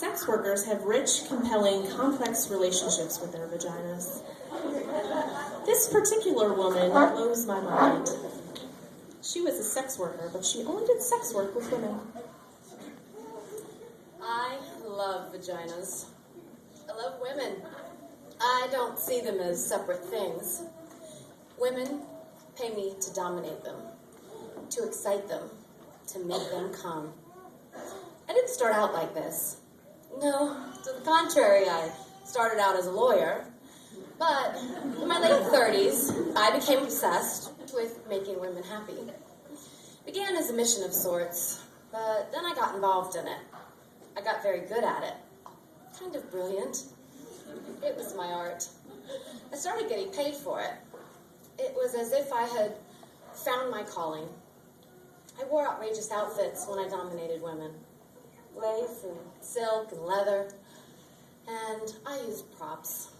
Sex workers have rich, compelling, complex relationships with their vaginas. This particular woman blows my mind. She was a sex worker, but she only did sex work with women. I love vaginas. I love women. I don't see them as separate things. Women pay me to dominate them, to excite them, to make them come. I didn't start out like this. No, to the contrary, I started out as a lawyer. But in my late 30s, I became obsessed with making women happy. Began as a mission of sorts, but then I got involved in it. I got very good at it. Kind of brilliant. It was my art. I started getting paid for it. It was as if I had found my calling. I wore outrageous outfits when I dominated women. Lace and silk and leather. And I used props.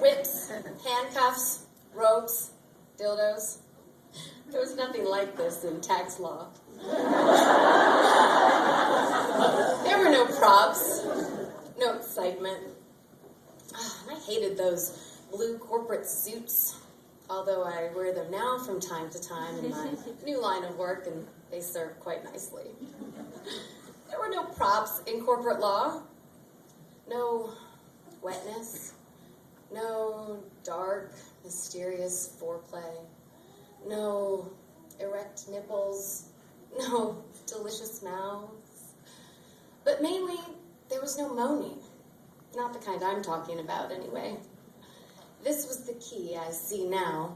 Whips, handcuffs, ropes, dildos. There was nothing like this in tax law. There were no props, no excitement. I hated those blue corporate suits, although I wear them now from time to time in my new line of work, and they serve quite nicely. There were no props in corporate law. No wetness. No dark, mysterious foreplay. No erect nipples. No delicious mouths. But mainly, there was no moaning. Not the kind I'm talking about, anyway. This was the key I see now.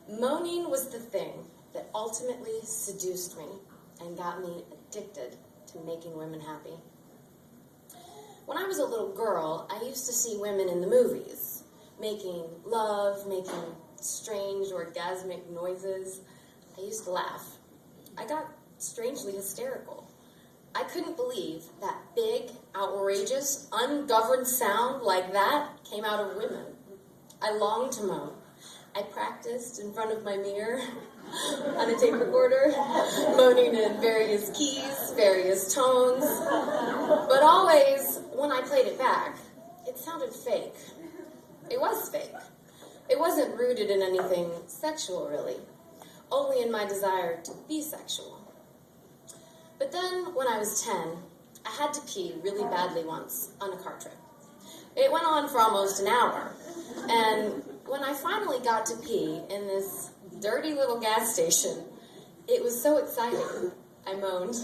Moaning was the thing that ultimately seduced me and got me addicted to making women happy. When I was a little girl, I used to see women in the movies, making love, making strange orgasmic noises. I used to laugh. I got strangely hysterical. I couldn't believe that big, outrageous, ungoverned sound like that came out of women. I longed to moan. I practiced in front of my mirror on a tape recorder, moaning in various keys, various tones. But always, when I played it back, it sounded fake. It was fake. It wasn't rooted in anything sexual, really, only in my desire to be sexual. But then, when I was 10, I had to pee really badly once on a car trip. It went on for almost an hour, and when I finally got to pee in this dirty little gas station, it was so exciting. I moaned.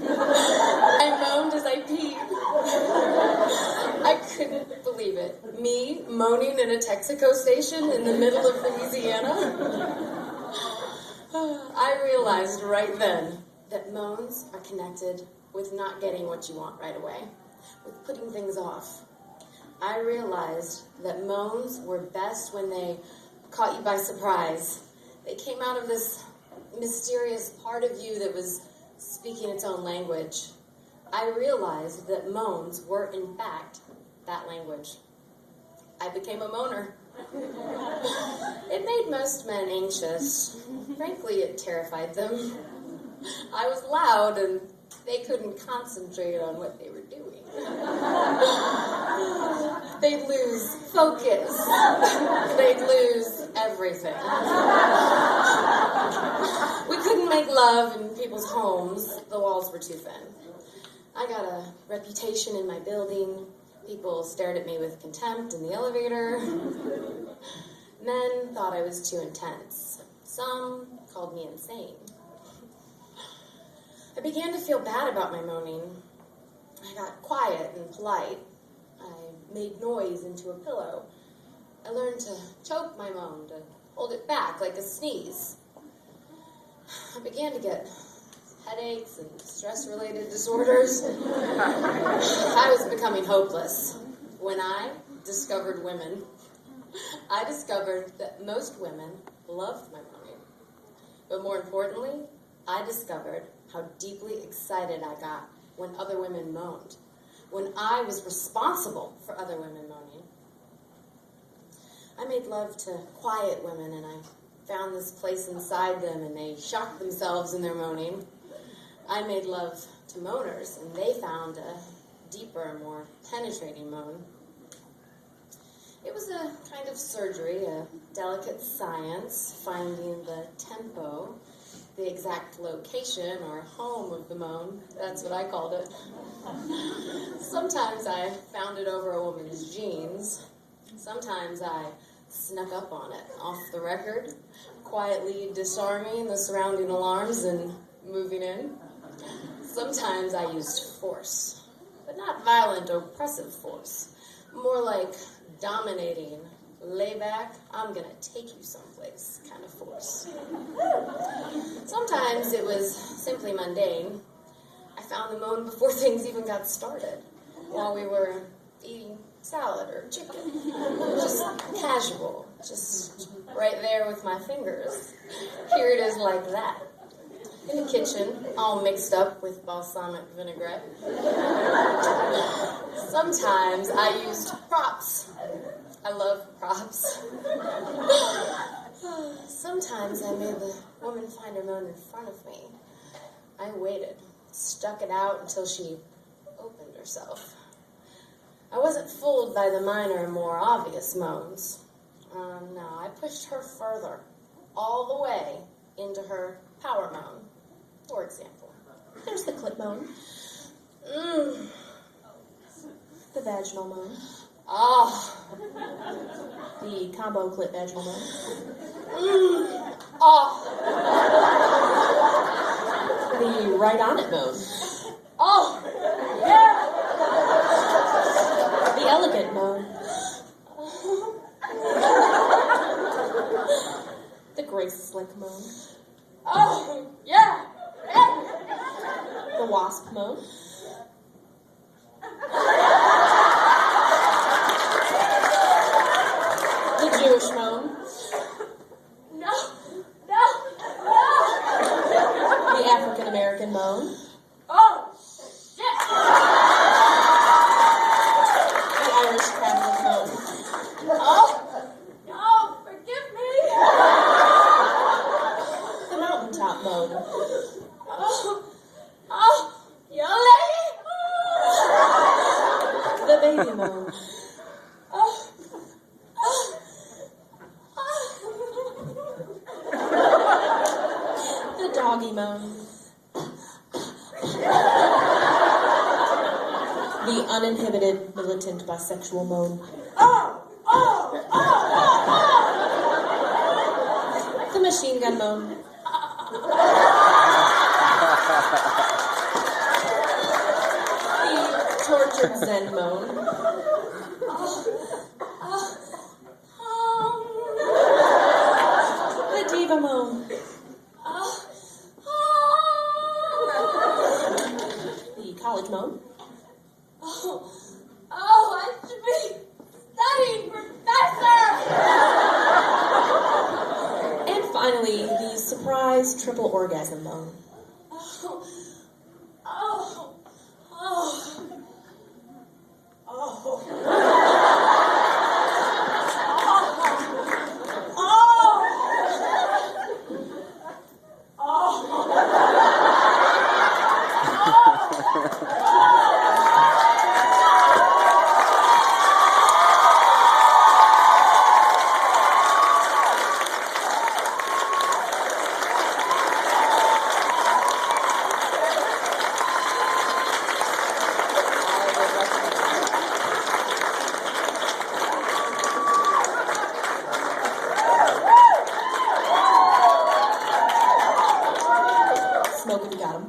I moaned as I peed. I couldn't believe it. Me moaning in a Texaco station in the middle of Louisiana. I realized right then that moans are connected with not getting what you want right away, with putting things off. I realized that moans were best when they caught you by surprise. They came out of this mysterious part of you that was speaking its own language. I realized that moans were, in fact, that language. I became a moaner. It made most men anxious. Frankly, it terrified them. I was loud, and they couldn't concentrate on what they were doing. They'd lose focus. They'd lose everything. We couldn't make love in people's homes. The walls were too thin. I got a reputation in my building. People stared at me with contempt in the elevator. Men thought I was too intense. Some called me insane. I began to feel bad about my moaning. I got quiet and polite. I made noise into a pillow. I learned to choke my moan, to hold it back like a sneeze. I began to get headaches and stress-related disorders. I was becoming hopeless when I discovered women. I discovered that most women loved my moaning. But more importantly, I discovered how deeply excited I got when other women moaned, when I was responsible for other women moaning. I made love to quiet women, and I found this place inside them, and they shocked themselves in their moaning. I made love to moaners, and they found a deeper, more penetrating moan. It was a kind of surgery, a delicate science, finding the tempo, the exact location or home of the moan. That's what I called it. Sometimes I found it over a woman's jeans. Sometimes I snuck up on it off the record, quietly disarming the surrounding alarms and moving in. Sometimes I used force, but not violent, oppressive force. More like dominating, lay back, I'm gonna take you someplace kind of force. Sometimes it was simply mundane. I found the moan before things even got started, while we were eating salad or chicken. Just casual, just right there with my fingers. Here it is like that. In the kitchen, all mixed up with balsamic vinaigrette. Sometimes I used props. I love props. Sometimes I made the woman find her moan in front of me. I waited, stuck it out until she opened herself. I wasn't fooled by the minor, more obvious moans. No, I pushed her further, all the way into her power moan, for example. There's the clit moan. The vaginal moan. Oh. The combo clit vaginal moan. Oh. The right on it moan. Oh. Yeah. The elegant moan. The grace-slick moan. Oh. Yeah. The wasp moan. The Jewish moan. No. No. No. The African-American moan. Oh. Shit. The Irish Catholic moan. Oh. No. Forgive me. The mountaintop moan. Oh. Oh. Young lady. The baby moan. Oh. The doggy moan. The uninhibited militant bisexual moan. Oh. Oh. Oh. Oh. The machine gun moan. The tortured Zen moan. The diva moan. The college moan. Oh, I should be studying, Professor! And finally, the surprise triple orgasm moan. Oh, oh, oh, oh. Smoking got him.